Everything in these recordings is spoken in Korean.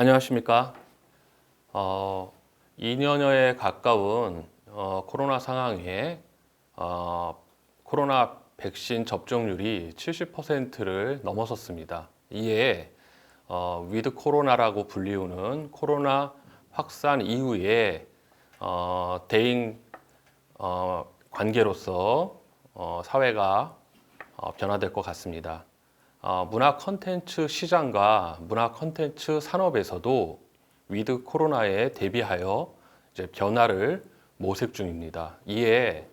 안녕하십니까. 2년여에 가까운 코로나 상황에 코로나 백신 접종률이 70%를 넘어섰습니다. 이에 위드 코로나라고 불리우는 코로나 확산 이후에 대인 관계로서 사회가 변화될 것 같습니다. 문화 콘텐츠 시장과 문화 콘텐츠 산업에서도 위드 코로나에 대비하여 이제 변화를 모색 중입니다. 이에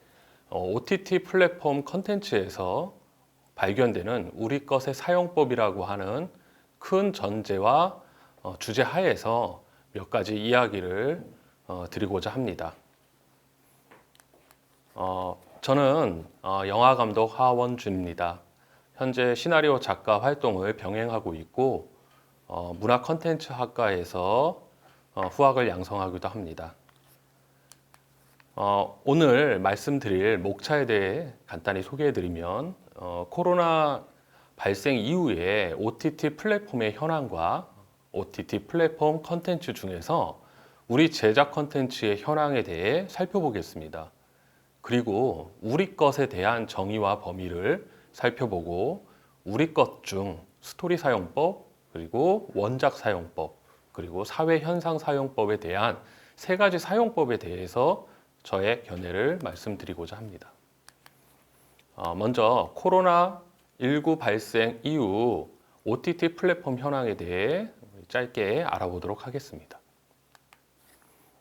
OTT 플랫폼 콘텐츠에서 발견되는 우리 것의 사용법이라고 하는 큰 전제와 주제 하에서 몇 가지 이야기를 드리고자 합니다. 저는 영화 감독 하원준입니다. 현재 시나리오 작가 활동을 병행하고 있고 문화 콘텐츠 학과에서 후학을 양성하기도 합니다. 오늘 말씀드릴 목차에 대해 간단히 소개해드리면 코로나 발생 이후에 OTT 플랫폼의 현황과 OTT 플랫폼 콘텐츠 중에서 우리 제작 콘텐츠의 현황에 대해 살펴보겠습니다. 그리고 우리 것에 대한 정의와 범위를 살펴보고 우리 것 중 스토리 사용법, 그리고 원작 사용법, 그리고 사회 현상 사용법에 대한 세 가지 사용법에 대해서 저의 견해를 말씀드리고자 합니다. 먼저 코로나19 발생 이후 OTT 플랫폼 현황에 대해 짧게 알아보도록 하겠습니다.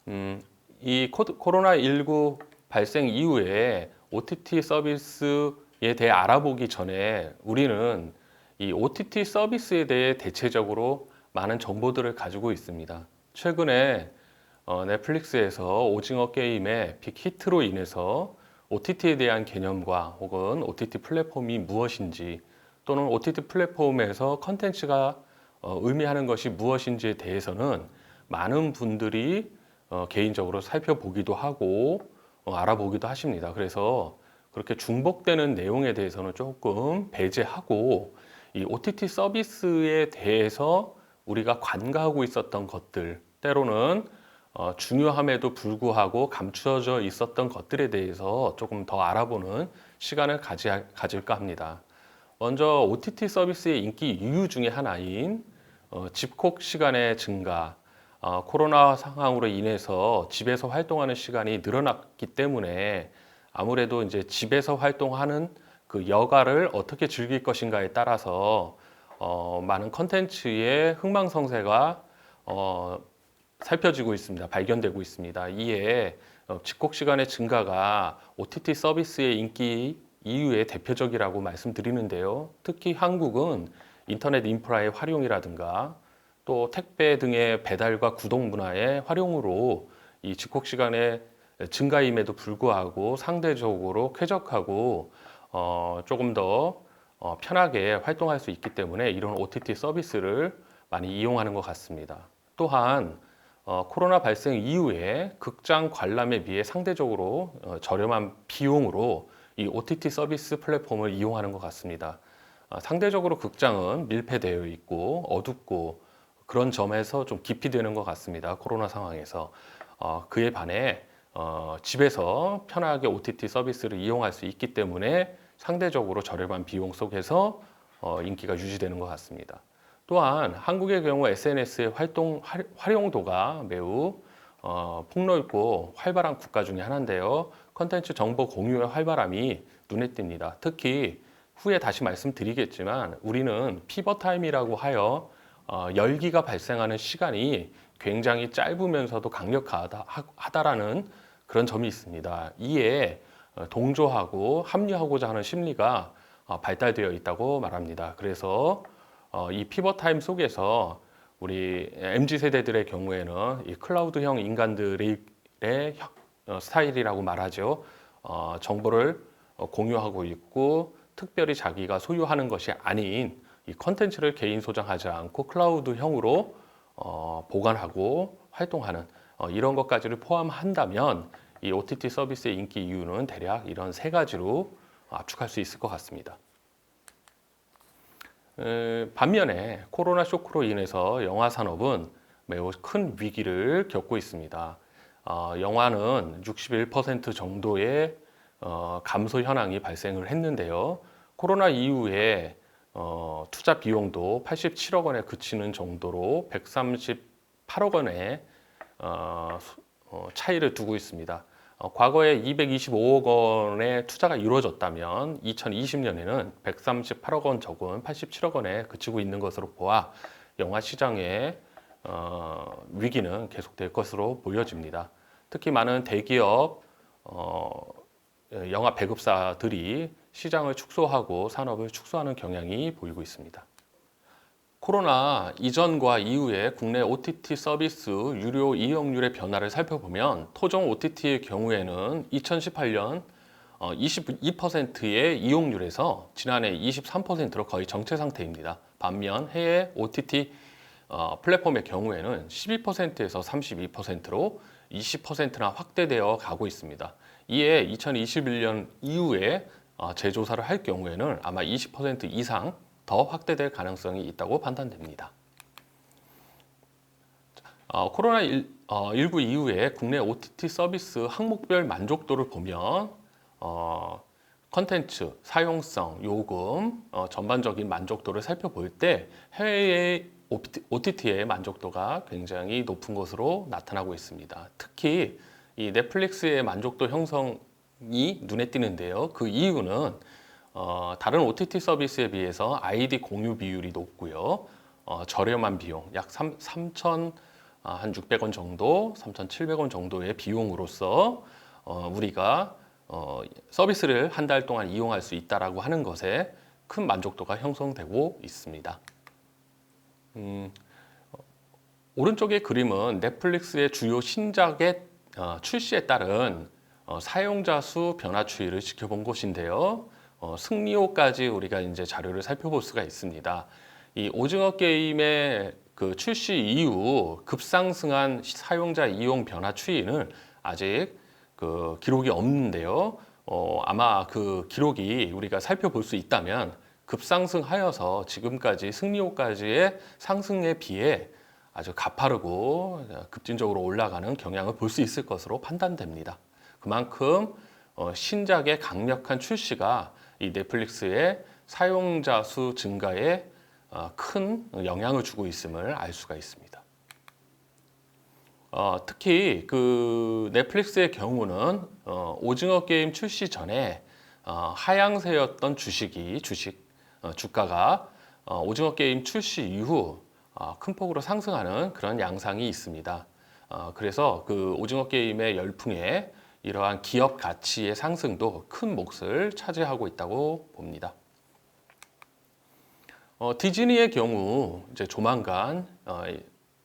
이 코로나19 발생 이후에 OTT 서비스에 대해 알아보기 전에 우리는 이 OTT 서비스에 대해 대체적으로 많은 정보들을 가지고 있습니다. 최근에 넷플릭스에서 오징어 게임의 빅히트로 인해서 OTT에 대한 개념과 혹은 OTT 플랫폼이 무엇인지 또는 OTT 플랫폼에서 컨텐츠가 의미하는 것이 무엇인지에 대해서는 많은 분들이 개인적으로 살펴보기도 하고 알아보기도 하십니다. 그래서 그렇게 중복되는 내용에 대해서는 조금 배제하고 이 OTT 서비스에 대해서 우리가 관가하고 있었던 것들, 때로는 중요함에도 불구하고 감추어져 있었던 것들에 대해서 조금 더 알아보는 시간을 가질까 합니다. 먼저 OTT 서비스의 인기 이유 중에 하나인 집콕 시간의 증가, 코로나 상황으로 인해서 집에서 활동하는 시간이 늘어났기 때문에 아무래도 이제 집에서 활동하는 그 여가를 어떻게 즐길 것인가에 따라서 많은 컨텐츠의 흥망성쇠가 살펴지고 있습니다. 발견되고 있습니다. 이에 집콕 시간의 증가가 OTT 서비스의 인기 이유의 대표적이라고 말씀드리는데요. 특히 한국은 인터넷 인프라의 활용이라든가 또 택배 등의 배달과 구독 문화의 활용으로 이 집콕 시간의 증가임에도 불구하고 상대적으로 쾌적하고 조금 더 편하게 활동할 수 있기 때문에 이런 OTT 서비스를 많이 이용하는 것 같습니다. 또한 코로나 발생 이후에 극장 관람에 비해 상대적으로 저렴한 비용으로 이 OTT 서비스 플랫폼을 이용하는 것 같습니다. 상대적으로 극장은 밀폐되어 있고 어둡고 그런 점에서 좀 기피되는 것 같습니다. 코로나 상황에서. 그에 반해 집에서 편하게 OTT 서비스를 이용할 수 있기 때문에 상대적으로 저렴한 비용 속에서 인기가 유지되는 것 같습니다. 또한 한국의 경우 SNS의 활용도가 매우 폭넓고 활발한 국가 중에 하나인데요. 컨텐츠 정보 공유의 활발함이 눈에 띕니다. 특히 후에 다시 말씀드리겠지만 우리는 피벗 타임이라고 하여 열기가 발생하는 시간이 굉장히 짧으면서도 강력하다라는 그런 점이 있습니다. 이에 동조하고 합류하고자 하는 심리가 발달되어 있다고 말합니다. 그래서 이 피벗 타임 속에서 우리 MZ 세대들의 경우에는 이 클라우드형 인간들의 스타일이라고 말하죠. 정보를 공유하고 있고 특별히 자기가 소유하는 것이 아닌 이 컨텐츠를 개인 소장하지 않고 클라우드형으로 보관하고 활동하는 이런 것까지를 포함한다면 이 OTT 서비스의 인기 이유는 대략 이런 세 가지로 압축할 수 있을 것 같습니다. 반면에 코로나 쇼크로 인해서 영화 산업은 매우 큰 위기를 겪고 있습니다. 영화는 61% 정도의 감소 현황이 발생을 했는데요. 코로나 이후에 투자 비용도 87억 원에 그치는 정도로 138억 원의 차이를 두고 있습니다. 과거에 225억 원의 투자가 이루어졌다면 2020년에는 138억 원 적은 87억 원에 그치고 있는 것으로 보아 영화 시장의 위기는 계속될 것으로 보여집니다. 특히 많은 대기업 영화 배급사들이 시장을 축소하고 산업을 축소하는 경향이 보이고 있습니다. 코로나 이전과 이후에 국내 OTT 서비스 유료 이용률의 변화를 살펴보면 토종 OTT의 경우에는 2018년 22%의 이용률에서 지난해 23%로 거의 정체 상태입니다. 반면 해외 OTT 플랫폼의 경우에는 12%에서 32%로 20%나 확대되어 가고 있습니다. 이에 2021년 이후에 재조사를 할 경우에는 아마 20% 이상 더 확대될 가능성이 있다고 판단됩니다. 코로나19 이후에 국내 OTT 서비스 항목별 만족도를 보면 컨텐츠, 사용성, 요금, 전반적인 만족도를 살펴볼 때 해외의 OTT의 만족도가 굉장히 높은 것으로 나타나고 있습니다. 특히 이 넷플릭스의 만족도 형성이 눈에 띄는데요. 그 이유는 다른 OTT 서비스에 비해서 아이디 공유 비율이 높고요. 저렴한 비용, 약 3,600원 정도, 3,700원 정도의 비용으로서 우리가 서비스를 한 달 동안 이용할 수 있다라고 하는 것에 큰 만족도가 형성되고 있습니다. 오른쪽의 그림은 넷플릭스의 주요 신작의 출시에 따른 사용자 수 변화 추이를 지켜본 것인데요. 승리호까지 우리가 이제 자료를 살펴볼 수가 있습니다. 이 오징어 게임의 그 출시 이후 급상승한 사용자 이용 변화 추이는 아직 그 기록이 없는데요. 아마 그 기록이 우리가 살펴볼 수 있다면 급상승하여서 지금까지 승리호까지의 상승에 비해 아주 가파르고 급진적으로 올라가는 경향을 볼 수 있을 것으로 판단됩니다. 그만큼 신작의 강력한 출시가 이 넷플릭스의 사용자 수 증가에 큰 영향을 주고 있음을 알 수가 있습니다. 특히 그 넷플릭스의 경우는 오징어 게임 출시 전에 하향세였던 주가가 오징어 게임 출시 이후 큰 폭으로 상승하는 그런 양상이 있습니다. 그래서 그 오징어 게임의 열풍에 이러한 기업 가치의 상승도 큰 몫을 차지하고 있다고 봅니다. 디즈니의 경우 이제 조만간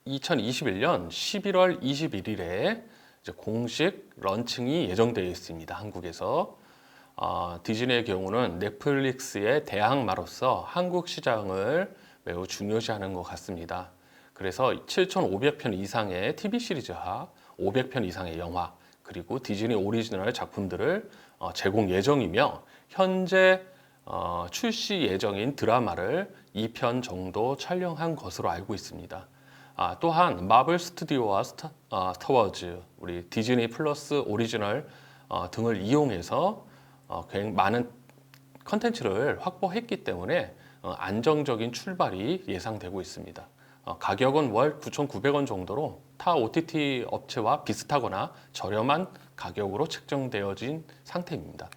2021년 11월 21일에 이제 공식 런칭이 예정되어 있습니다. 한국에서. 디즈니의 경우는 넷플릭스의 대항마로서 한국 시장을 매우 중요시하는 것 같습니다. 그래서 7,500편 이상의 TV 시리즈와 500편 이상의 영화, 그리고 디즈니 오리지널 작품들을 제공 예정이며 현재 출시 예정인 드라마를 2편 정도 촬영한 것으로 알고 있습니다. 또한 마블 스튜디오와 스타워즈, 우리 디즈니 플러스 오리지널 등을 이용해서 굉장히 많은 컨텐츠를 확보했기 때문에 안정적인 출발이 예상되고 있습니다. 가격은 월 9,900원 정도로 타 OTT 업체와 비슷하거나 저렴한 가격으로 책정되어진 상태입니다.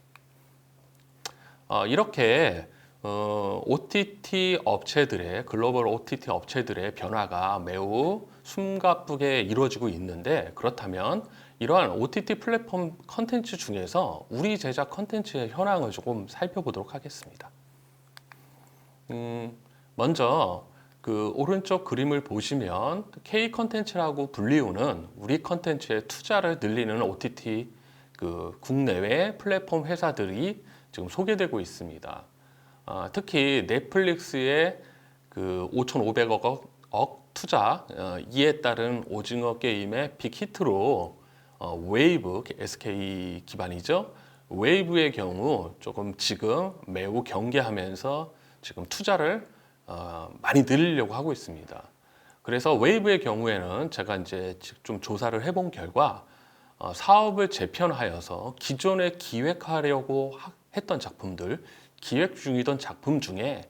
이렇게 OTT 업체들의 글로벌 OTT 업체들의 변화가 매우 숨가쁘게 이루어지고 있는데, 그렇다면 이러한 OTT 플랫폼 컨텐츠 중에서 우리 제작 컨텐츠의 현황을 조금 살펴보도록 하겠습니다. 먼저 그 오른쪽 그림을 보시면 K 컨텐츠라고 불리우는 우리 컨텐츠의 투자를 늘리는 OTT 그 국내외 플랫폼 회사들이 지금 소개되고 있습니다. 특히 넷플릭스의 그 5,500억 투자, 이에 따른 오징어 게임의 빅히트로 웨이브, SK 기반이죠. 웨이브의 경우 조금 지금 매우 경계하면서 지금 투자를 많이 늘리려고 하고 있습니다. 그래서 웨이브의 경우에는 제가 이제 좀 조사를 해본 결과 사업을 재편하여서 기존에 기획하려고 했던 작품들, 기획 중이던 작품 중에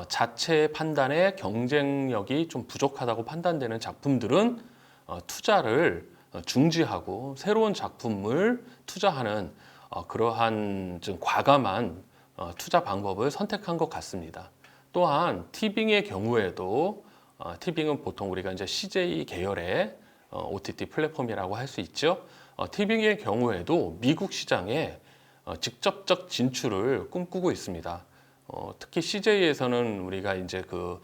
자체 판단에 경쟁력이 좀 부족하다고 판단되는 작품들은 투자를 중지하고 새로운 작품을 투자하는 그러한 좀 과감한 투자 방법을 선택한 것 같습니다. 또한 티빙의 경우에도 티빙은 보통 우리가 이제 CJ 계열의 OTT 플랫폼이라고 할 수 있죠. 티빙의 경우에도 미국 시장에 직접적 진출을 꿈꾸고 있습니다. 특히 CJ에서는 우리가 이제 그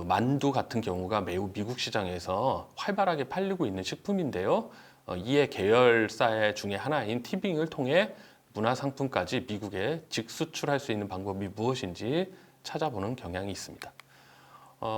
만두 같은 경우가 매우 미국 시장에서 활발하게 팔리고 있는 식품인데요. 이에 계열사 중에 하나인 티빙을 통해 문화상품까지 미국에 직수출할 수 있는 방법이 무엇인지 찾아보는 경향이 있습니다.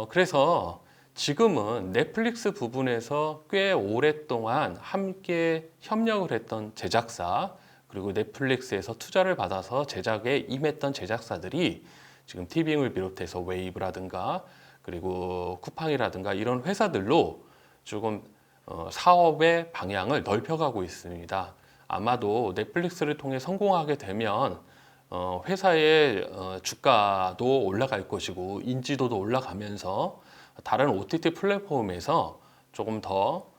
그래서 지금은 넷플릭스 부분에서 꽤 오랫동안 함께 협력을 했던 제작사, 그리고 넷플릭스에서 투자를 받아서 제작에 임했던 제작사들이 지금 티빙을 비롯해서 웨이브라든가 그리고 쿠팡이라든가 이런 회사들로 조금 사업의 방향을 넓혀가고 있습니다. 아마도 넷플릭스를 통해 성공하게 되면 회사의 주가도 올라갈 것이고 인지도도 올라가면서 다른 OTT 플랫폼에서 조금 더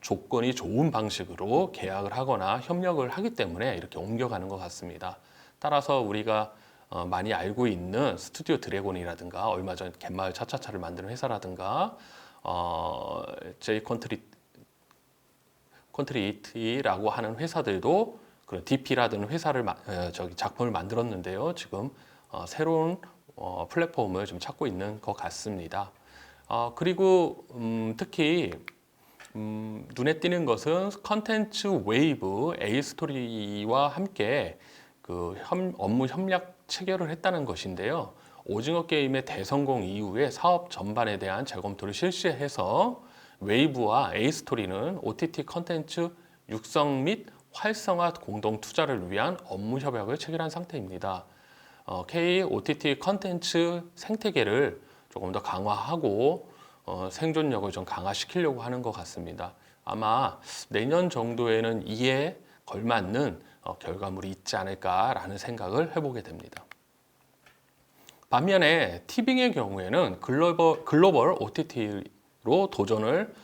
조건이 좋은 방식으로 계약을 하거나 협력을 하기 때문에 이렇게 옮겨가는 것 같습니다. 따라서 우리가 많이 알고 있는 스튜디오 드래곤이라든가 얼마 전 갯마을 차차차를 만드는 회사라든가 제이 컨트리이트라고 하는 회사들도 그런 DP라는 회사를 작품을 만들었는데요. 지금 새로운 플랫폼을 좀 찾고 있는 것 같습니다. 그리고 특히 눈에 띄는 것은 컨텐츠 웨이브 A스토리와 함께 그 업무 협력 체결을 했다는 것인데요. 오징어 게임의 대성공 이후에 사업 전반에 대한 재검토를 실시해서 웨이브와 A스토리는 OTT 컨텐츠 육성 및 활성화 공동 투자를 위한 업무 협약을 체결한 상태입니다. K OTT 컨텐츠 생태계를 조금 더 강화하고 생존력을 좀 강화시키려고 하는 것 같습니다. 아마 내년 정도에는 이에 걸맞는 결과물이 있지 않을까라는 생각을 해보게 됩니다. 반면에 티빙의 경우에는 글로벌 OTT로 도전을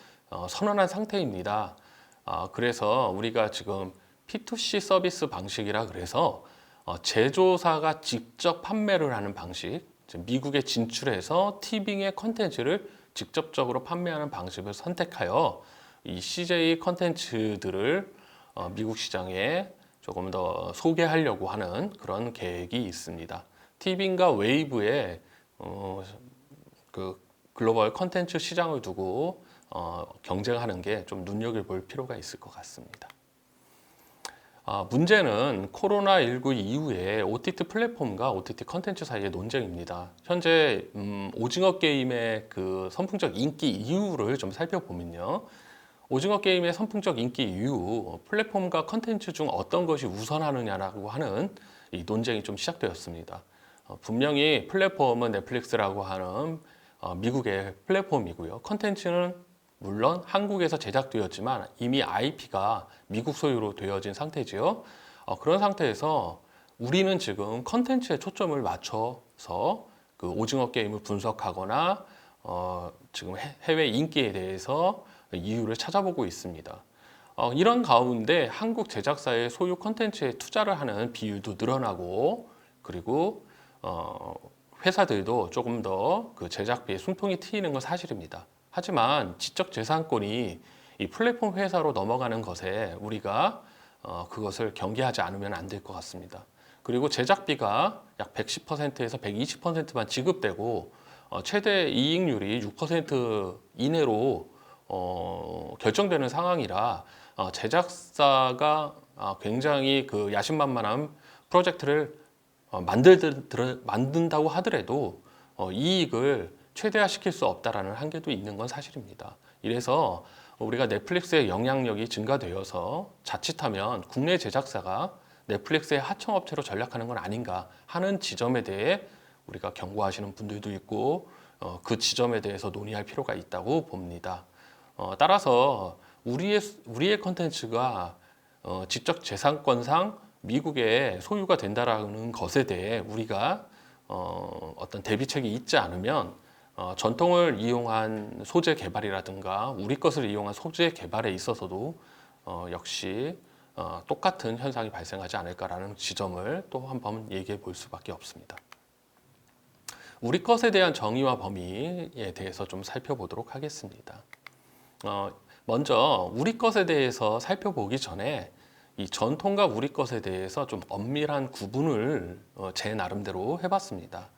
선언한 상태입니다. 그래서 우리가 지금 P2C 서비스 방식이라 그래서 제조사가 직접 판매를 하는 방식, 미국에 진출해서 티빙의 컨텐츠를 직접적으로 판매하는 방식을 선택하여 이 CJ 컨텐츠들을 미국 시장에 조금 더 소개하려고 하는 그런 계획이 있습니다. 티빙과 웨이브의 그 글로벌 컨텐츠 시장을 두고 경쟁하는 게 좀 눈여겨볼 필요가 있을 것 같습니다. 문제는 코로나19 이후에 OTT 플랫폼과 OTT 컨텐츠 사이의 논쟁입니다. 현재 오징어 게임의 그 선풍적 인기 이유를 좀 살펴보면요. 오징어 게임의 선풍적 인기 이후 플랫폼과 컨텐츠 중 어떤 것이 우선하느냐라고 하는 이 논쟁이 좀 시작되었습니다. 분명히 플랫폼은 넷플릭스라고 하는 미국의 플랫폼이고요. 컨텐츠는 물론 한국에서 제작되었지만 이미 IP가 미국 소유로 되어진 상태지요. 그런 상태에서 우리는 지금 컨텐츠에 초점을 맞춰서 그 오징어 게임을 분석하거나 지금 해외 인기에 대해서 이유를 찾아보고 있습니다. 이런 가운데 한국 제작사의 소유 컨텐츠에 투자를 하는 비율도 늘어나고 그리고 회사들도 조금 더 그 제작비에 숨통이 트이는 건 사실입니다. 하지만 지적재산권이 이 플랫폼 회사로 넘어가는 것에 우리가 그것을 경계하지 않으면 안 될 것 같습니다. 그리고 제작비가 약 110%에서 120%만 지급되고 최대 이익률이 6% 이내로 결정되는 상황이라 제작사가 굉장히 그 야심만만한 프로젝트를 만든다고 하더라도 이익을 최대화시킬 수 없다라는 한계도 있는 건 사실입니다. 이래서 우리가 넷플릭스의 영향력이 증가되어서 자칫하면 국내 제작사가 넷플릭스의 하청업체로 전락하는 건 아닌가 하는 지점에 대해 우리가 경고하시는 분들도 있고 그 지점에 대해서 논의할 필요가 있다고 봅니다. 따라서 우리의 컨텐츠가 직접 재산권상 미국의 소유가 된다라는 것에 대해 우리가 어떤 대비책이 있지 않으면 전통을 이용한 소재 개발이라든가 우리 것을 이용한 소재 개발에 있어서도 역시 똑같은 현상이 발생하지 않을까라는 지점을 또 한번 얘기해 볼 수밖에 없습니다. 우리 것에 대한 정의와 범위에 대해서 좀 살펴보도록 하겠습니다. 먼저 우리 것에 대해서 살펴보기 전에 이 전통과 우리 것에 대해서 좀 엄밀한 구분을 제 나름대로 해봤습니다.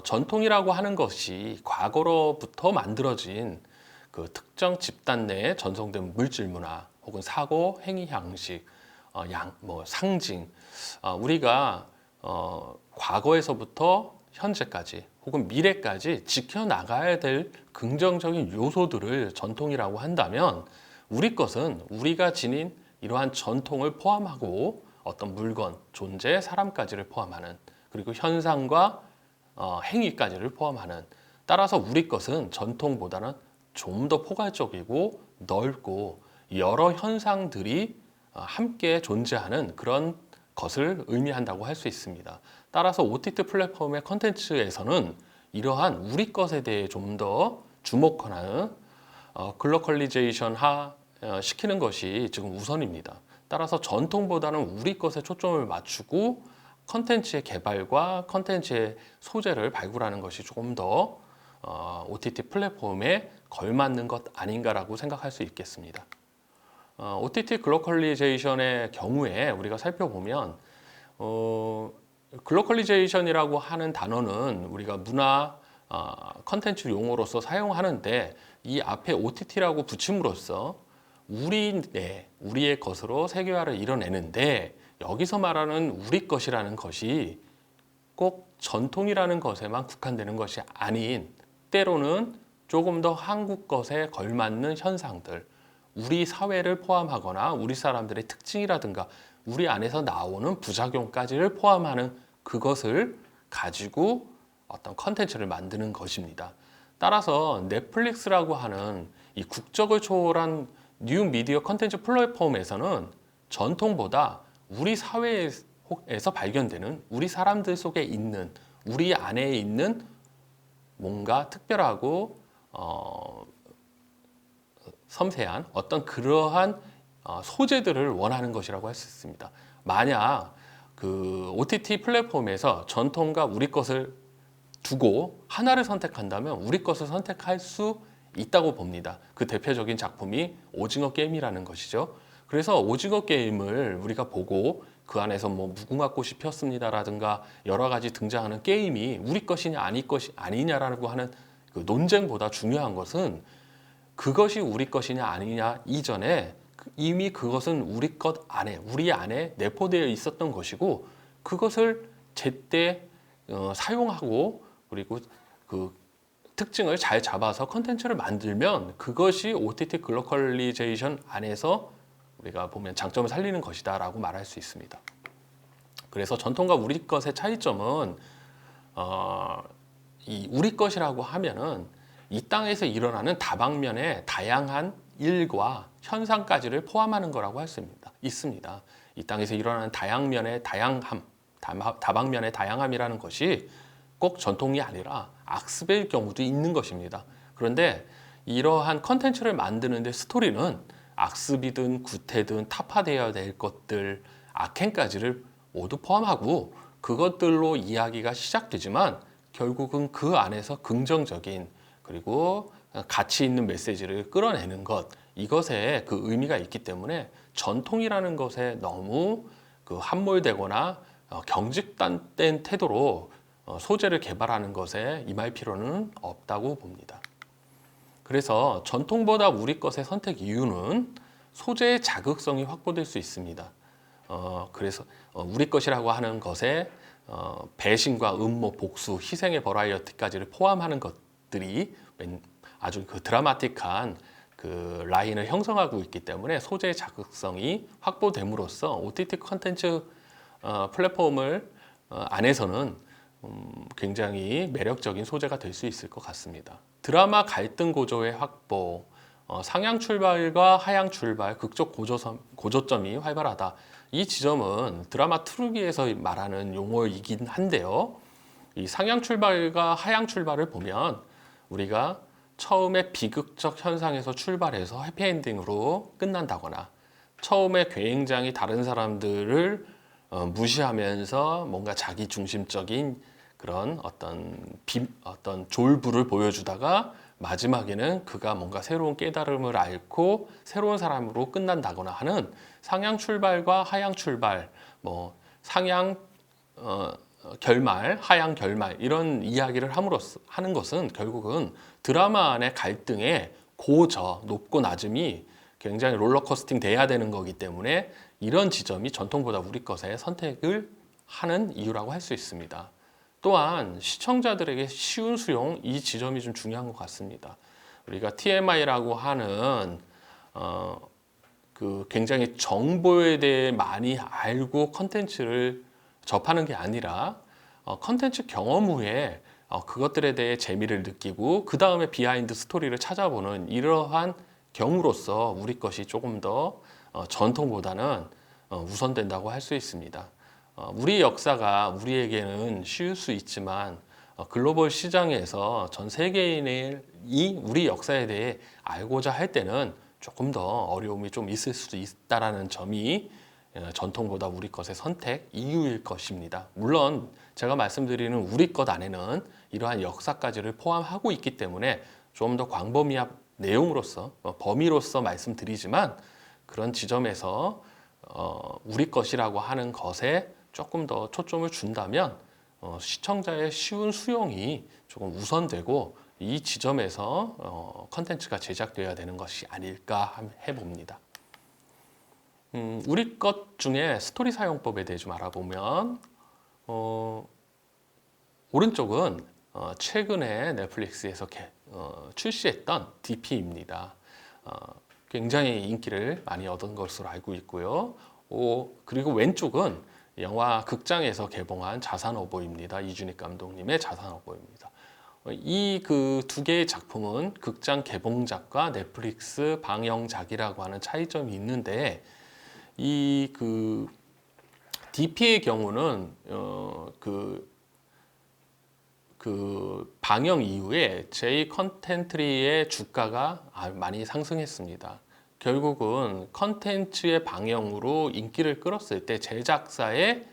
전통이라고 하는 것이 과거로부터 만들어진 그 특정 집단 내에 전송된 물질 문화 혹은 사고, 행위 형식, 상징, 우리가 과거에서부터 현재까지 혹은 미래까지 지켜나가야 될 긍정적인 요소들을 전통이라고 한다면 우리 것은 우리가 지닌 이러한 전통을 포함하고 어떤 물건, 존재, 사람까지를 포함하는 그리고 현상과 행위까지를 포함하는 따라서 우리 것은 전통보다는 좀 더 포괄적이고 넓고 여러 현상들이 함께 존재하는 그런 것을 의미한다고 할 수 있습니다. 따라서 OTT 플랫폼의 컨텐츠에서는 이러한 우리 것에 대해 좀 더 주목하는 글로컬리제이션 시키는 것이 지금 우선입니다. 따라서 전통보다는 우리 것에 초점을 맞추고 컨텐츠의 개발과 컨텐츠의 소재를 발굴하는 것이 조금 더 OTT 플랫폼에 걸맞는 것 아닌가라고 생각할 수 있겠습니다. OTT 글로컬리제이션의 경우에 우리가 살펴보면 글로컬리제이션이라고 하는 단어는 우리가 문화 컨텐츠 용어로서 사용하는데 이 앞에 OTT라고 붙임으로써 우리의 것으로 세계화를 이뤄내는데 여기서 말하는 우리 것이라는 것이 꼭 전통이라는 것에만 국한되는 것이 아닌 때로는 조금 더 한국 것에 걸맞는 현상들, 우리 사회를 포함하거나 우리 사람들의 특징이라든가 우리 안에서 나오는 부작용까지를 포함하는 그것을 가지고 어떤 컨텐츠를 만드는 것입니다. 따라서 넷플릭스라고 하는 이 국적을 초월한 뉴 미디어 컨텐츠 플랫폼에서는 전통보다 우리 사회에서 발견되는 우리 사람들 속에 있는 우리 안에 있는 뭔가 특별하고 섬세한 어떤 그러한 소재들을 원하는 것이라고 할 수 있습니다. 만약 그 OTT 플랫폼에서 전통과 우리 것을 두고 하나를 선택한다면 우리 것을 선택할 수 있다고 봅니다. 그 대표적인 작품이 오징어 게임이라는 것이죠. 그래서 오징어 게임을 우리가 보고 그 안에서 뭐 무궁화꽃이 피었습니다라든가 여러 가지 등장하는 게임이 우리 것이냐 아니냐라고 하는 그 논쟁보다 중요한 것은 그것이 우리 것이냐 아니냐 이전에 이미 그것은 우리 안에 내포되어 있었던 것이고 그것을 제때 사용하고 그리고 그 특징을 잘 잡아서 컨텐츠를 만들면 그것이 OTT 글로컬리제이션 안에서 우리가 보면 장점을 살리는 것이다 라고 말할 수 있습니다. 그래서 전통과 우리 것의 차이점은 이 우리 것이라고 하면은 이 땅에서 일어나는 다방면의 다양한 일과 현상까지를 포함하는 거라고 할 수 있습니다. 이 땅에서 일어나는 다양면의 다양함, 다방면의 다양함이라는 것이 꼭 전통이 아니라 악습의 경우도 있는 것입니다. 그런데 이러한 컨텐츠를 만드는데 스토리는 악습이든 구태든 타파되어야 될 것들, 악행까지를 모두 포함하고 그것들로 이야기가 시작되지만 결국은 그 안에서 긍정적인 그리고 가치 있는 메시지를 끌어내는 것 이것에 그 의미가 있기 때문에 전통이라는 것에 너무 그 함몰되거나 경직된 태도로 소재를 개발하는 것에 임할 필요는 없다고 봅니다. 그래서 전통보다 우리 것의 선택 이유는 소재의 자극성이 확보될 수 있습니다. 그래서 우리 것이라고 하는 것에 배신과 음모, 복수, 희생의 버라이어티까지를 포함하는 것들이 아주 그 드라마틱한 그 라인을 형성하고 있기 때문에 소재의 자극성이 확보됨으로써 OTT 컨텐츠 플랫폼을 안에서는 굉장히 매력적인 소재가 될 수 있을 것 같습니다. 드라마 갈등 고조의 확보, 상향 출발과 하향 출발, 극적 고조점이 활발하다. 이 지점은 드라마 트루기에서 말하는 용어이긴 한데요. 이 상향 출발과 하향 출발을 보면 우리가 처음에 비극적 현상에서 출발해서 해피엔딩으로 끝난다거나 처음에 굉장히 다른 사람들을 무시하면서 뭔가 자기 중심적인 그런 어떤 졸부를 보여주다가 마지막에는 그가 뭔가 새로운 깨달음을 앓고 새로운 사람으로 끝난다거나 하는 상향 출발과 하향 출발, 뭐 상향 결말, 하향 결말 이런 이야기를 함으로써 하는 것은 결국은 드라마 안의 갈등의 고저, 높고 낮음이 굉장히 롤러코스팅 돼야 되는 거기 때문에 이런 지점이 전통보다 우리 것의 선택을 하는 이유라고 할 수 있습니다. 또한 시청자들에게 쉬운 수용, 이 지점이 좀 중요한 것 같습니다. 우리가 TMI라고 하는 그 굉장히 정보에 대해 많이 알고 컨텐츠를 접하는 게 아니라 컨텐츠 경험 후에 그것들에 대해 재미를 느끼고 그 다음에 비하인드 스토리를 찾아보는 이러한 경우로서 우리 것이 조금 더 전통보다는 우선된다고 할 수 있습니다. 우리 역사가 우리에게는 쉬울 수 있지만 글로벌 시장에서 전 세계인이 우리 역사에 대해 알고자 할 때는 조금 더 어려움이 좀 있을 수도 있다라는 점이 전통보다 우리 것의 선택 이유일 것입니다. 물론 제가 말씀드리는 우리 것 안에는 이러한 역사까지를 포함하고 있기 때문에 좀 더 광범위한 내용으로서 범위로서 말씀드리지만 그런 지점에서 우리 것이라고 하는 것에 조금 더 초점을 준다면 시청자의 쉬운 수용이 조금 우선되고 이 지점에서 컨텐츠가 제작되어야 되는 것이 아닐까 해봅니다. 우리 것 중에 스토리 사용법에 대해 좀 알아보면 오른쪽은 최근에 넷플릭스에서 출시했던 DP입니다. 굉장히 인기를 많이 얻은 것으로 알고 있고요. 그리고 왼쪽은 영화 극장에서 개봉한 자산어보입니다. 이준익 감독님의 자산어보입니다. 이 그 두 개의 작품은 극장 개봉작과 넷플릭스 방영작이라고 하는 차이점이 있는데 이 그 DP의 경우는 그 방영 이후에 J 컨텐트리의 주가가 많이 상승했습니다. 결국은 컨텐츠의 방영으로 인기를 끌었을 때 제작사의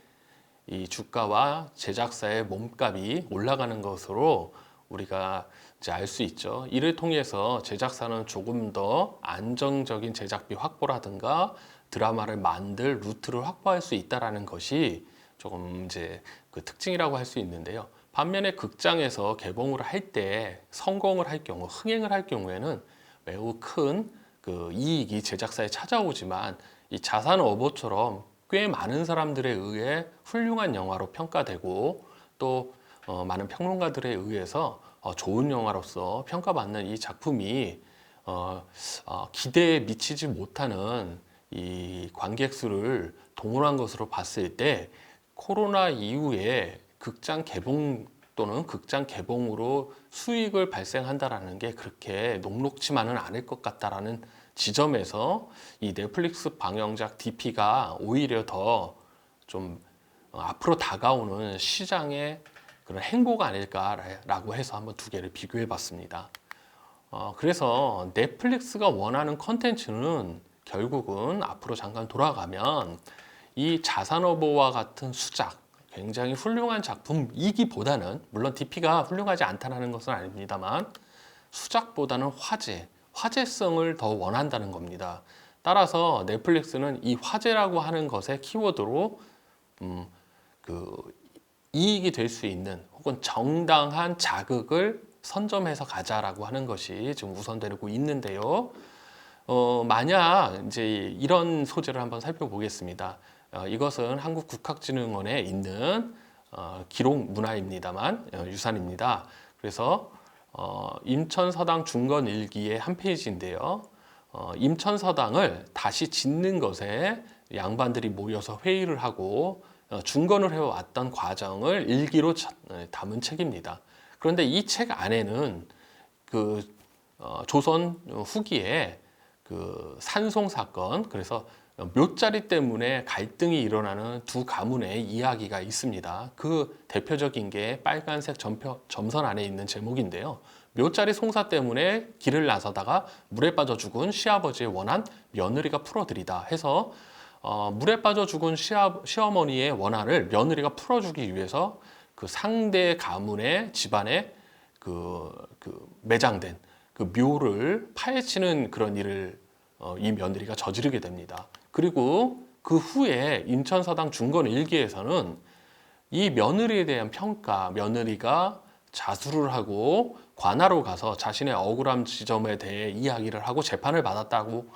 이 주가와 제작사의 몸값이 올라가는 것으로 우리가 이제 알 수 있죠. 이를 통해서 제작사는 조금 더 안정적인 제작비 확보라든가 드라마를 만들 루트를 확보할 수 있다라는 것이 조금 이제 그 특징이라고 할 수 있는데요. 반면에 극장에서 개봉을 할 때 성공을 할 경우, 흥행을 할 경우에는 매우 큰 그 이익이 제작사에 찾아오지만 이 자산어보처럼 꽤 많은 사람들에 의해 훌륭한 영화로 평가되고 또 많은 평론가들에 의해서 좋은 영화로서 평가받는 이 작품이 기대에 미치지 못하는 이 관객 수를 동원한 것으로 봤을 때 코로나 이후에 극장 개봉 또는 극장 개봉으로 수익을 발생한다라는 게 그렇게 녹록지만은 않을 것 같다라는 지점에서 이 넷플릭스 방영작 DP가 오히려 더 좀 앞으로 다가오는 시장의 그런 행보가 아닐까라고 해서 한번 두 개를 비교해 봤습니다. 그래서 넷플릭스가 원하는 컨텐츠는 결국은 앞으로 잠깐 돌아가면 이 자산어보와 같은 수작, 굉장히 훌륭한 작품이기보다는 물론 DP가 훌륭하지 않다는 것은 아닙니다만 수작보다는 화제성을 더 원한다는 겁니다. 따라서 넷플릭스는 이 화제라고 하는 것의 키워드로 그 이익이 될 수 있는 혹은 정당한 자극을 선점해서 가자라고 하는 것이 지금 우선되고 있는데요. 만약 이제 이런 소재를 한번 살펴보겠습니다. 이것은 한국국학진흥원에 있는 기록 문화입니다만 유산입니다. 그래서 임천서당 중건일기의 한 페이지인데요. 임천서당을 다시 짓는 것에 양반들이 모여서 회의를 하고 중건을 해왔던 과정을 일기로 담은 책입니다. 그런데 이 책 안에는 조선 후기에 산송 사건, 그래서 묘자리 때문에 갈등이 일어나는 두 가문의 이야기가 있습니다. 그 대표적인 게 빨간색 점선 안에 있는 제목인데요. 묘자리 송사 때문에 길을 나서다가 물에 빠져 죽은 시아버지의 원한 며느리가 풀어드리다 해서 물에 빠져 죽은 시어머니의 원한을 며느리가 풀어주기 위해서 그 상대 가문의 집안에 매장된 그 묘를 파헤치는 그런 일을 이 며느리가 저지르게 됩니다. 그리고 그 후에 인천서당 중건 일기에서는 이 며느리에 대한 평가, 며느리가 자수를 하고 관하로 가서 자신의 억울함 지점에 대해 이야기를 하고 재판을 받았다고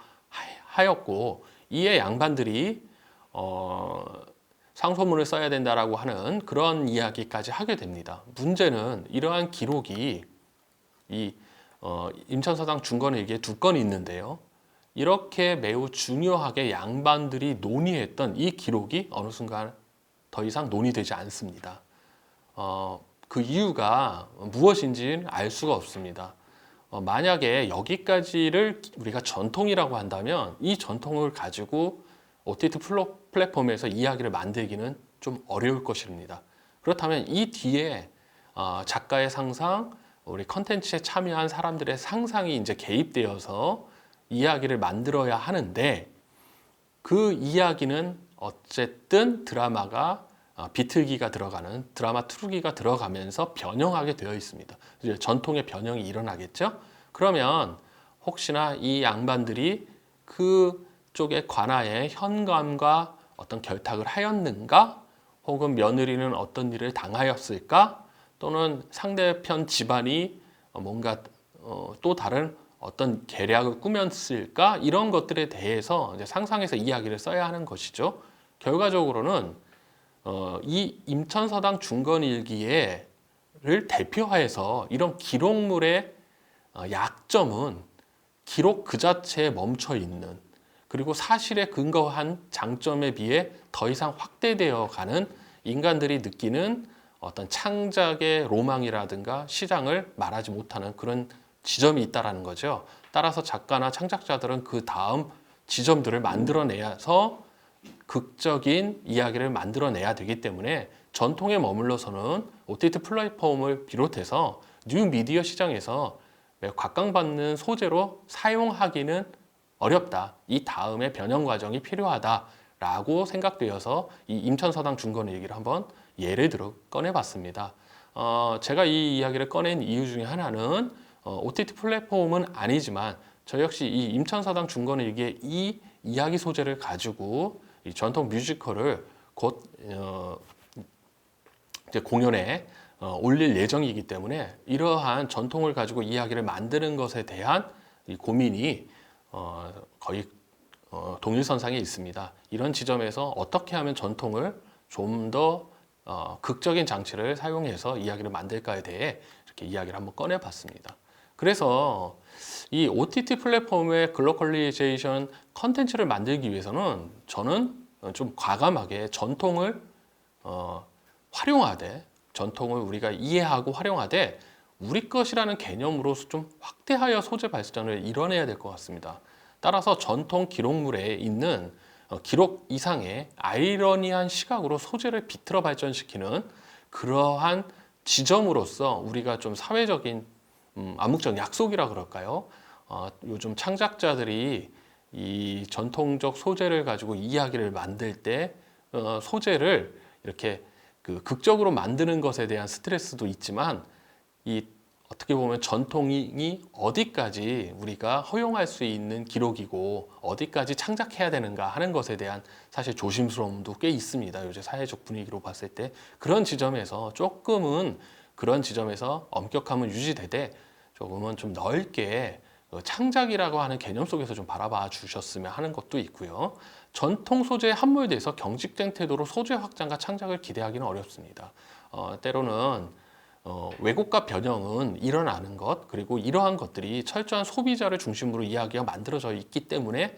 하였고, 이에 양반들이 상소문을 써야 된다라고 하는 그런 이야기까지 하게 됩니다. 문제는 이러한 기록이 이 인천서당 중건일기에 두 건이 있는데요. 이렇게 매우 중요하게 양반들이 논의했던 이 기록이 어느 순간 더 이상 논의되지 않습니다. 그 이유가 무엇인지는 알 수가 없습니다. 만약에 여기까지를 우리가 전통이라고 한다면 이 전통을 가지고 OTT 플랫폼에서 이야기를 만들기는 좀 어려울 것입니다. 그렇다면 이 뒤에 작가의 상상, 우리 컨텐츠에 참여한 사람들의 상상이 이제 개입되어서 이야기를 만들어야 하는데, 그 이야기는 어쨌든 드라마가 비틀기가 들어가는 드라마 트루기가 들어가면서 변형하게 되어 있습니다. 이제 전통의 변형이 일어나겠죠. 그러면 혹시나 이 양반들이 그쪽의 관하에 현감과 어떤 결탁을 하였는가, 혹은 며느리는 어떤 일을 당하였을까, 또는 상대편 집안이 뭔가 또 다른 어떤 계략을 꾸몄을까, 이런 것들에 대해서 이제 상상해서 이야기를 써야 하는 것이죠. 결과적으로는 이 임천서당 중건일기를 대표하여서 이런 기록물의 약점은 기록 그 자체에 멈춰 있는, 그리고 사실에 근거한 장점에 비해 더 이상 확대되어 가는 인간들이 느끼는 어떤 창작의 로망이라든가 시장을 말하지 못하는 그런 지점이 있다라는 거죠. 따라서 작가나 창작자들은 그 다음 지점들을 만들어내서 극적인 이야기를 만들어내야 되기 때문에 전통에 머물러서는 OTT 플랫폼을 비롯해서 뉴 미디어 시장에서 각광받는 소재로 사용하기는 어렵다. 이 다음에 변형 과정이 필요하다라고 생각되어서 이 임천서당 중건 일기를 한번 예를 들어 꺼내봤습니다. 제가 이 이야기를 꺼낸 이유 중에 하나는 OTT 플랫폼은 아니지만 저 역시 이 임천서당 중건 일기의 이 이야기 소재를 가지고 이 전통 뮤지컬을 곧 이제 공연에 올릴 예정이기 때문에 이러한 전통을 가지고 이야기를 만드는 것에 대한 이 고민이 거의 동일선상에 있습니다. 이런 지점에서 어떻게 하면 전통을 좀 더 극적인 장치를 사용해서 이야기를 만들까에 대해 이렇게 이야기를 한번 꺼내봤습니다. 그래서 이 OTT 플랫폼의 글로컬리제이션 컨텐츠를 만들기 위해서는 저는 좀 과감하게 전통을 활용하되, 전통을 우리가 이해하고 활용하되 우리 것이라는 개념으로서 좀 확대하여 소재 발전을 이뤄내야 될 것 같습니다. 따라서 전통 기록물에 있는 기록 이상의 아이러니한 시각으로 소재를 비틀어 발전시키는 그러한 지점으로서 우리가 좀 사회적인 암묵적 약속이라 그럴까요? 요즘 창작자들이 이 전통적 소재를 가지고 이야기를 만들 때 소재를 이렇게 극적으로 만드는 것에 대한 스트레스도 있지만, 이 어떻게 보면 전통이 어디까지 우리가 허용할 수 있는 기록이고 어디까지 창작해야 되는가 하는 것에 대한 사실 조심스러움도 꽤 있습니다. 요새 사회적 분위기로 봤을 때 그런 지점에서 조금은 그런 지점에서 엄격함은 유지되되 조금은 좀 넓게 창작이라고 하는 개념 속에서 좀 바라봐 주셨으면 하는 것도 있고요. 전통 소재에 함몰돼서 경직된 태도로 소재 확장과 창작을 기대하기는 어렵습니다. 때로는 왜곡과 변형은 일어나는 것, 그리고 이러한 것들이 철저한 소비자를 중심으로 이야기가 만들어져 있기 때문에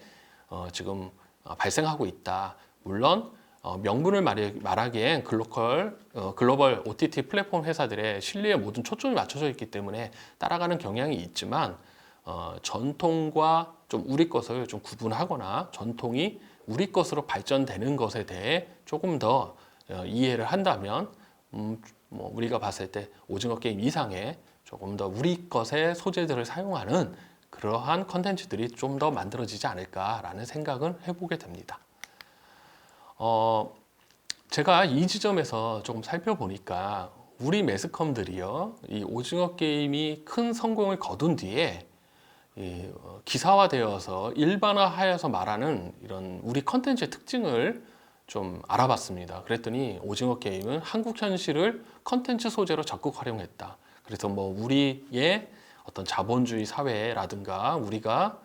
지금 발생하고 있다. 물론 명분을 말하기엔 글로벌 OTT 플랫폼 회사들의 신뢰에 모든 초점이 맞춰져 있기 때문에 따라가는 경향이 있지만 전통과 좀 우리 것을 좀 구분하거나 전통이 우리 것으로 발전되는 것에 대해 조금 더 이해를 한다면 뭐 우리가 봤을 때 오징어 게임 이상의 조금 더 우리 것의 소재들을 사용하는 그러한 컨텐츠들이 좀 더 만들어지지 않을까라는 생각은 해보게 됩니다. 제가 이 지점에서 조금 살펴보니까 우리 매스컴들이요, 이 오징어 게임이 큰 성공을 거둔 뒤에 기사화되어서 일반화하여서 말하는 이런 우리 컨텐츠의 특징을 좀 알아봤습니다. 그랬더니 오징어 게임은 한국 현실을 컨텐츠 소재로 적극 활용했다. 그래서 뭐 우리의 어떤 자본주의 사회라든가 우리가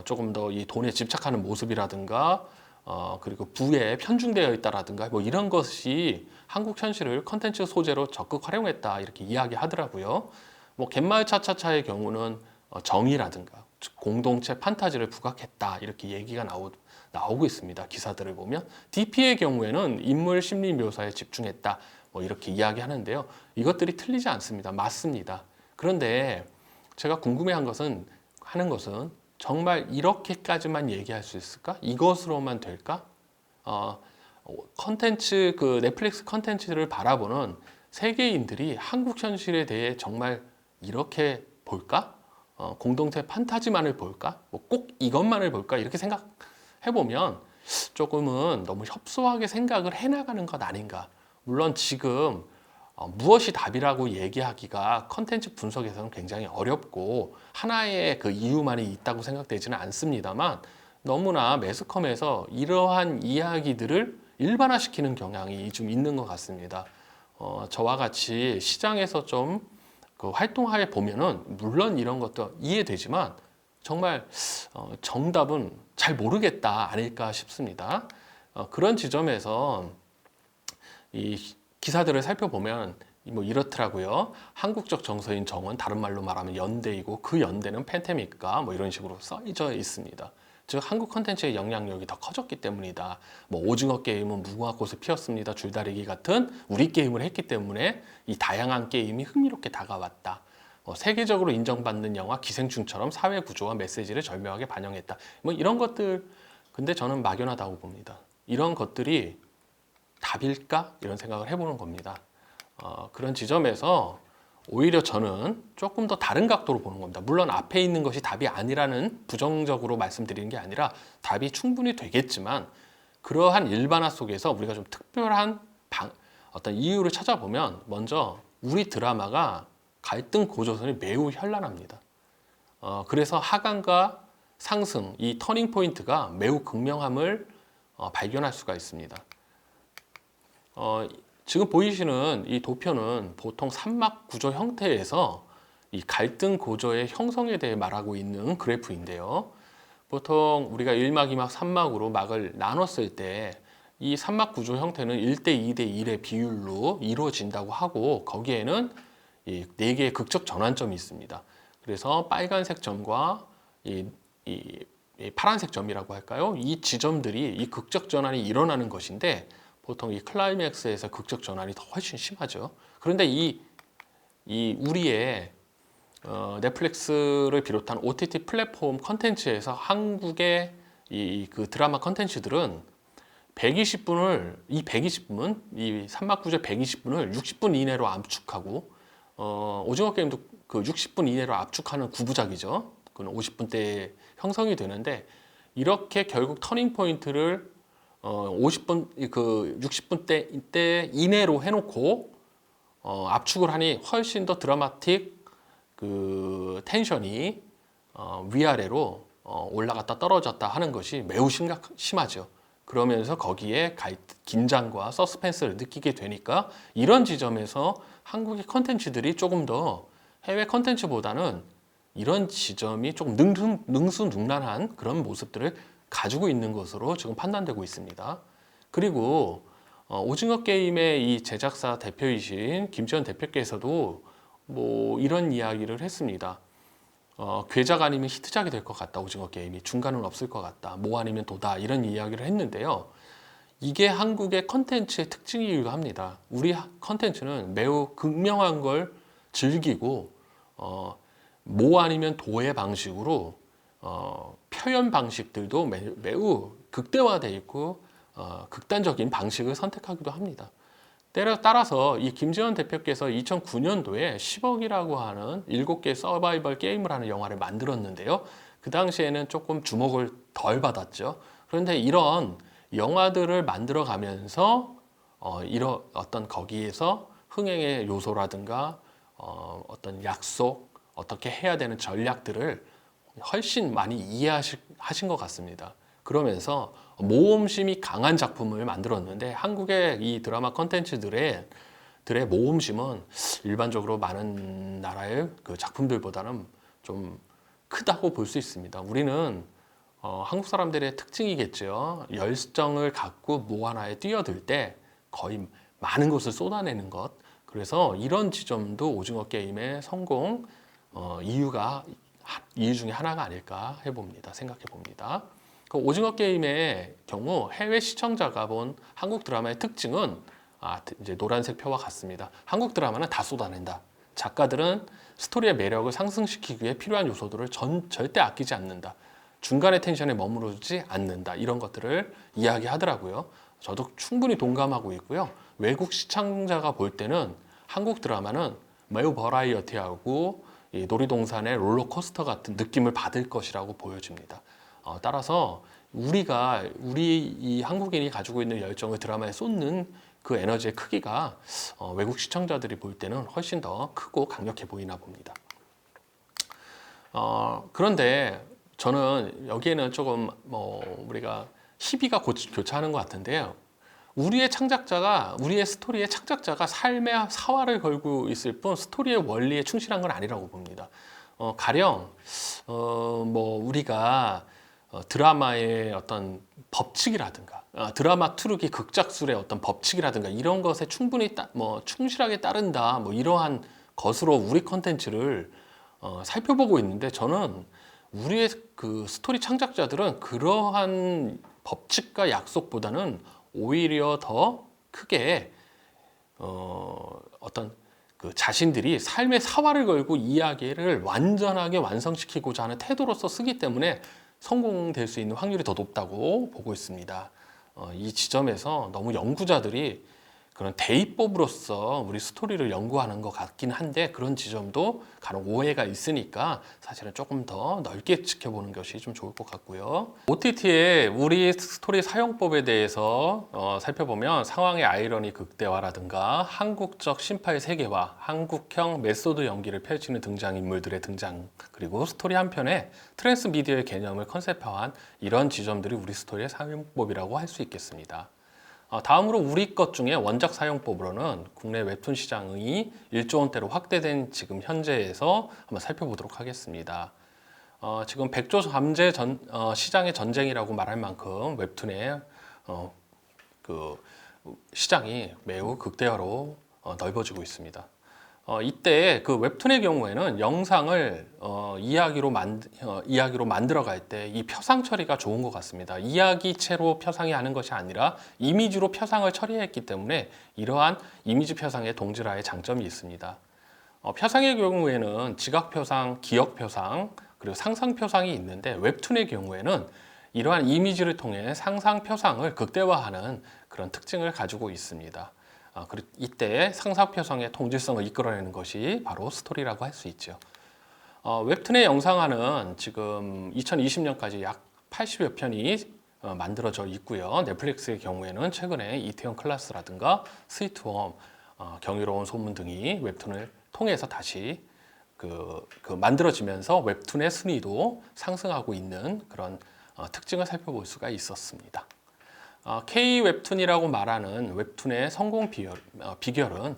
조금 더 이 돈에 집착하는 모습이라든가 그리고 부에 편중되어 있다라든가 뭐 이런 것이 한국 현실을 컨텐츠 소재로 적극 활용했다 이렇게 이야기하더라고요. 뭐 갯마을 차차차의 경우는 정의라든가 공동체 판타지를 부각했다 이렇게 얘기가 나오고 있습니다. 기사들을 보면 DP의 경우에는 인물 심리 묘사에 집중했다 뭐 이렇게 이야기하는데요. 이것들이 틀리지 않습니다. 맞습니다. 그런데 제가 궁금해하는 것은 정말 이렇게까지만 얘기할 수 있을까? 이것으로만 될까? 컨텐츠 그 넷플릭스 컨텐츠를 바라보는 세계인들이 한국 현실에 대해 정말 이렇게 볼까? 공동체 판타지만을 볼까? 뭐 꼭 이것만을 볼까? 이렇게 생각해보면 조금은 너무 협소하게 생각을 해나가는 것 아닌가. 물론 지금 무엇이 답이라고 얘기하기가 컨텐츠 분석에서는 굉장히 어렵고 하나의 그 이유만이 있다고 생각되지는 않습니다만 너무나 매스컴에서 이러한 이야기들을 일반화시키는 경향이 좀 있는 것 같습니다. 저와 같이 시장에서 좀 그 활동하에 보면은 물론 이런 것도 이해되지만 정말 정답은 잘 모르겠다 아닐까 싶습니다. 그런 지점에서 이 기사들을 살펴보면 뭐 이렇더라고요. 한국적 정서인 정은 다른 말로 말하면 연대이고 그 연대는 팬데믹과 뭐 이런 식으로 써져 있습니다. 즉 한국 컨텐츠의 영향력이 더 커졌기 때문이다. 뭐 오징어 게임은 무궁화 꽃을 피웠습니다. 줄다리기 같은 우리 게임을 했기 때문에 이 다양한 게임이 흥미롭게 다가왔다. 세계적으로 인정받는 영화 기생충처럼 사회 구조와 메시지를 절묘하게 반영했다. 뭐 이런 것들 근데 저는 막연하다고 봅니다. 이런 것들이 답일까? 이런 생각을 해보는 겁니다. 그런 지점에서 오히려 저는 조금 더 다른 각도로 보는 겁니다. 물론 앞에 있는 것이 답이 아니라는 부정적으로 말씀드리는 게 아니라 답이 충분히 되겠지만 그러한 일반화 속에서 우리가 좀 특별한 어떤 이유를 찾아보면 먼저 우리 드라마가 갈등 고조선이 매우 현란합니다. 그래서 하강과 상승, 이 터닝 포인트가 매우 극명함을 발견할 수가 있습니다. 지금 보이시는 이 도표는 보통 삼막 구조 형태에서 이 갈등 고조의 형성에 대해 말하고 있는 그래프인데요. 보통 우리가 1막, 2막, 3막으로 막을 나눴을 때 이 삼막 구조 형태는 1대 2대 1의 비율로 이루어진다고 하고 거기에는 이 4개의 극적 전환점이 있습니다. 그래서 빨간색 점과 이 파란색 점이라고 할까요? 이 지점들이 이 극적 전환이 일어나는 것인데 보통 이 클라이맥스에서 극적 전환이 더 훨씬 심하죠. 그런데 우리의 넷플릭스를 비롯한 OTT 플랫폼 컨텐츠에서 한국의 그 드라마 컨텐츠들은 120분은 이 삼막구조 120분을 60분 이내로 압축하고 오징어 게임도 그 60분 이내로 압축하는 9부작이죠. 그건 50분대에 형성이 되는데 이렇게 결국 터닝 포인트를 50분 그 60분대 이내로 해놓고 압축을 하니 훨씬 더 드라마틱 그 텐션이 위아래로 올라갔다 떨어졌다 하는 것이 매우 심하죠. 그러면서 거기에 긴장과 서스펜스를 느끼게 되니까 이런 지점에서 한국의 컨텐츠들이 조금 더 해외 컨텐츠보다는 이런 지점이 조금 능수능란한 그런 모습들을 가지고 있는 것으로 지금 판단되고 있습니다. 그리고 오징어 게임의 이 제작사 대표이신 김지현 대표께서도 뭐 이런 이야기를 했습니다. 괴작 아니면 히트작이 될 것 같다. 오징어 게임이 중간은 없을 것 같다. 뭐 아니면 도다 이런 이야기를 했는데요. 이게 한국의 컨텐츠의 특징이기도 합니다. 우리 컨텐츠는 매우 극명한 걸 즐기고 모 아니면 도의 방식으로 표현 방식들도 매우 극대화되어 있고 극단적인 방식을 선택하기도 합니다. 따라서 이 김재원 대표께서 2009년도에 10억이라고 하는 7개 서바이벌 게임을 하는 영화를 만들었는데요. 그 당시에는 조금 주목을 덜 받았죠. 그런데 이런 영화들을 만들어 가면서 이런 어떤 거기에서 흥행의 요소라든가 어떤 약속, 어떻게 해야 되는 전략들을 훨씬 많이 이해하신 것 같습니다. 그러면서 모험심이 강한 작품을 만들었는데 한국의 이 드라마 컨텐츠들의 모험심은 일반적으로 많은 나라의 그 작품들보다는 좀 크다고 볼 수 있습니다. 우리는 한국 사람들의 특징이겠죠. 열정을 갖고 뭐 하나에 뛰어들 때 거의 많은 것을 쏟아내는 것. 그래서 이런 지점도 오징어 게임의 성공 이유 중에 하나가 아닐까 생각해 봅니다. 그 오징어 게임의 경우 해외 시청자가 본 한국 드라마의 특징은 이제 노란색 표와 같습니다. 한국 드라마는 다 쏟아낸다. 작가들은 스토리의 매력을 상승시키기 위해 필요한 요소들을 절대 아끼지 않는다. 중간의 텐션에 머무르지 않는다. 이런 것들을 이야기하더라고요. 저도 충분히 동감하고 있고요. 외국 시청자가 볼 때는 한국 드라마는 매우 버라이어티하고 이 놀이동산의 롤러코스터 같은 느낌을 받을 것이라고 보여집니다. 따라서 우리 이 한국인이 가지고 있는 열정을 드라마에 쏟는 그 에너지의 크기가 외국 시청자들이 볼 때는 훨씬 더 크고 강력해 보이나 봅니다. 그런데 저는 여기에는 조금 우리가 희비가 교차하는 것 같은데요. 우리의 스토리의 창작자가 삶의 사활을 걸고 있을 뿐 스토리의 원리에 충실한 건 아니라고 봅니다. 가령 우리가 드라마의 어떤 법칙이라든가 드라마 트루기 극작술의 어떤 법칙이라든가 이런 것에 충분히 충실하게 따른다 이러한 것으로 우리 컨텐츠를 살펴보고 있는데 저는 우리의 그 스토리 창작자들은 그러한 법칙과 약속보다는 오히려 더 크게 어떤 그 자신들이 삶의 사활을 걸고 이야기를 완전하게 완성시키고자 하는 태도로서 쓰기 때문에 성공될 수 있는 확률이 더 높다고 보고 있습니다. 이 지점에서 너무 연구자들이 그런 대입법으로서 우리 스토리를 연구하는 것 같긴 한데 그런 지점도 간혹 오해가 있으니까 사실은 조금 더 넓게 지켜보는 것이 좀 좋을 것 같고요. OTT의 우리 스토리 사용법에 대해서 살펴보면 상황의 아이러니 극대화라든가 한국적 심파의 세계화, 한국형 메소드 연기를 펼치는 등장인물들의 등장, 그리고 스토리 한편에 트랜스미디어의 개념을 컨셉화한 이런 지점들이 우리 스토리의 사용법이라고 할 수 있겠습니다. 다음으로 우리 것 중에 원작 사용법으로는 국내 웹툰 시장이 1조 원대로 확대된 지금 현재에서 한번 살펴보도록 하겠습니다. 지금 100조 잠재 시장의 전쟁이라고 말할 만큼 웹툰의 그 시장이 매우 극대화로 넓어지고 있습니다. 이때 그 웹툰의 경우에는 영상을 이야기로 만들어 갈 때 이 표상 처리가 좋은 것 같습니다. 이야기체로 표상이 하는 것이 아니라 이미지로 표상을 처리했기 때문에 이러한 이미지 표상의 동질화의 장점이 있습니다. 표상의 경우에는 지각 표상, 기억 표상, 그리고 상상 표상이 있는데 웹툰의 경우에는 이러한 이미지를 통해 상상 표상을 극대화하는 그런 특징을 가지고 있습니다. 그리고 이때 상상 표상의 동질성을 이끌어내는 것이 바로 스토리라고 할 수 있죠. 웹툰의 영상화는 지금 2020년까지 약 80여 편이 만들어져 있고요. 넷플릭스의 경우에는 최근에 이태원 클라스라든가 스위트홈, 경이로운 소문 등이 웹툰을 통해서 다시 만들어지면서 웹툰의 순위도 상승하고 있는 그런 특징을 살펴볼 수가 있었습니다. K 웹툰이라고 말하는 웹툰의 성공 비결은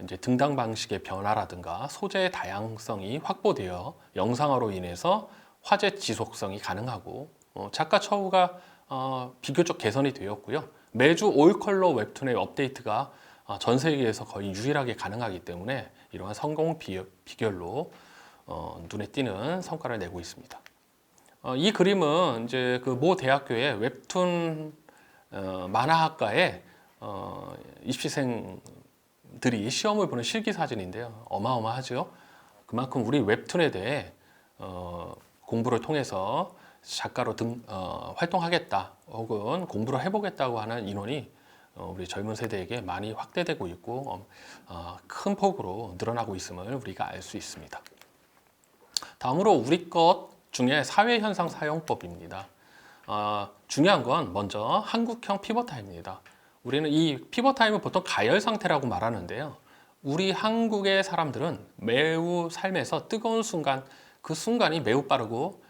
이제 등장 방식의 변화라든가 소재의 다양성이 확보되어 영상화로 인해서 화제 지속성이 가능하고 작가 처우가 비교적 개선이 되었고요. 매주 올 컬러 웹툰의 업데이트가 전 세계에서 거의 유일하게 가능하기 때문에 이러한 성공 비결로 눈에 띄는 성과를 내고 있습니다. 이 그림은 이제 그 모 대학교의 웹툰 만화학과의 입시생들이 시험을 보는 실기 사진인데요. 어마어마하죠. 그만큼 우리 웹툰에 대해 공부를 통해서 작가로 활동하겠다 혹은 공부를 해보겠다고 하는 인원이 우리 젊은 세대에게 많이 확대되고 있고 큰 폭으로 늘어나고 있음을 우리가 알 수 있습니다. 다음으로 우리 것 중에 사회현상 사용법입니다. 중요한 건 먼저 한국형 피벗타임입니다. 우리는 이 피벗타임을 보통 가열 상태라고 말하는데요. 우리 한국의 사람들은 매우 삶에서 뜨거운 순간, 그 순간이 매우 빠르고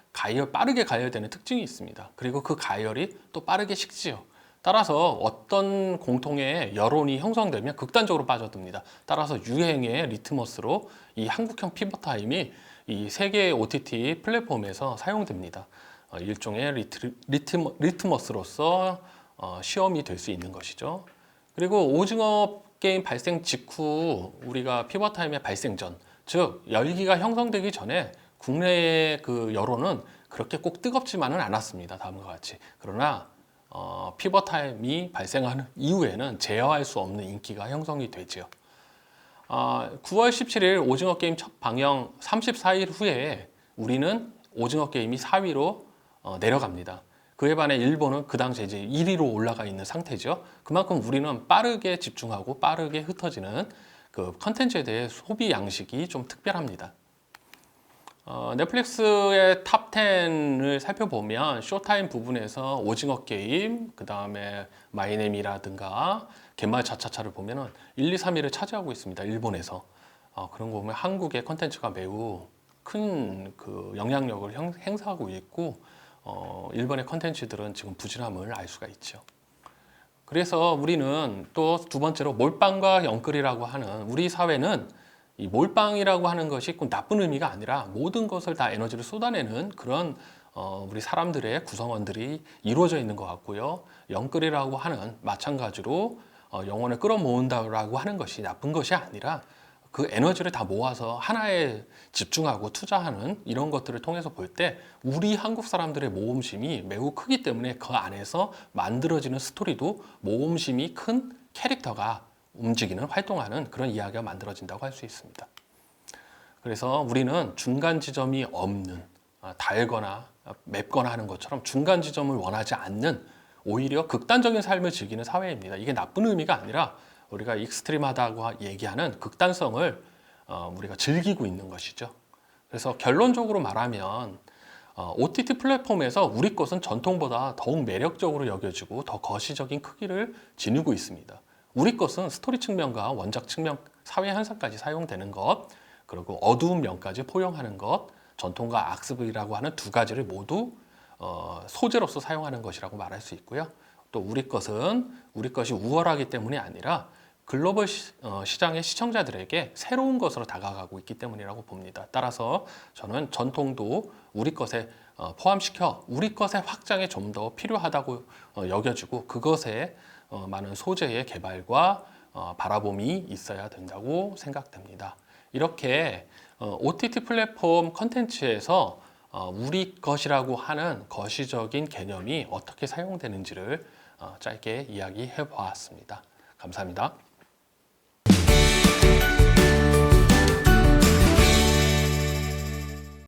빠르게 가열되는 특징이 있습니다. 그리고 그 가열이 또 빠르게 식지요. 따라서 어떤 공통의 여론이 형성되면 극단적으로 빠져듭니다. 따라서 유행의 리트머스로 이 한국형 피벗타임이 이 세계 OTT 플랫폼에서 사용됩니다. 일종의 리트머스로서 시험이 될 수 있는 것이죠. 그리고 오징어 게임 발생 직후 우리가 피벗타임의 발생 전, 즉 열기가 형성되기 전에 국내의 그 여론은 그렇게 꼭 뜨겁지만은 않았습니다. 다음과 같이. 그러나 피벗타임이 발생하는 이후에는 제어할 수 없는 인기가 형성이 되지요. 9월 17일 오징어 게임 첫 방영 34일 후에 우리는 오징어 게임이 4위로 내려갑니다. 그에 반해 일본은 그 당시에 이제 1위로 올라가 있는 상태죠. 그만큼 우리는 빠르게 집중하고 빠르게 흩어지는 그 컨텐츠에 대해 소비 양식이 좀 특별합니다. 넷플릭스의 탑 10을 살펴보면 쇼타임 부분에서 오징어 게임, 그 다음에 마이네미라든가 갯마을 차차차를 보면은 1, 2, 3위를 차지하고 있습니다. 일본에서. 그런 거 보면 한국의 컨텐츠가 매우 큰 그 영향력을 행사하고 있고 일본의 컨텐츠들은 지금 부진함을 알 수가 있죠. 그래서 우리는 또 두 번째로 몰빵과 영끌이라고 하는 우리 사회는 이 몰빵이라고 하는 것이 꼭 나쁜 의미가 아니라 모든 것을 다 에너지를 쏟아내는 그런 우리 사람들의 구성원들이 이루어져 있는 것 같고요. 영끌이라고 하는 마찬가지로 영혼을 끌어모은다라고 하는 것이 나쁜 것이 아니라 그 에너지를 다 모아서 하나에 집중하고 투자하는 이런 것들을 통해서 볼 때 우리 한국 사람들의 모험심이 매우 크기 때문에 그 안에서 만들어지는 스토리도 모험심이 큰 캐릭터가 움직이는, 활동하는 그런 이야기가 만들어진다고 할 수 있습니다. 그래서 우리는 중간 지점이 없는, 달거나 맵거나 하는 것처럼 중간 지점을 원하지 않는 오히려 극단적인 삶을 즐기는 사회입니다. 이게 나쁜 의미가 아니라 우리가 익스트림하다고 얘기하는 극단성을 우리가 즐기고 있는 것이죠. 그래서 결론적으로 말하면 OTT 플랫폼에서 우리 것은 전통보다 더욱 매력적으로 여겨지고 더 거시적인 크기를 지니고 있습니다. 우리 것은 스토리 측면과 원작 측면, 사회 현상까지 사용되는 것, 그리고 어두운 면까지 포용하는 것, 전통과 악습이라고 하는 두 가지를 모두 소재로서 사용하는 것이라고 말할 수 있고요. 또 우리 것은 우리 것이 우월하기 때문이 아니라 글로벌 시장의 시청자들에게 새로운 것으로 다가가고 있기 때문이라고 봅니다. 따라서 저는 전통도 우리 것에 포함시켜 우리 것의 확장에 좀 더 필요하다고 여겨지고 그것에 많은 소재의 개발과 바라봄이 있어야 된다고 생각됩니다. 이렇게 OTT 플랫폼 컨텐츠에서 우리 것이라고 하는 거시적인 개념이 어떻게 사용되는지를 짧게 이야기해 보았습니다. 감사합니다.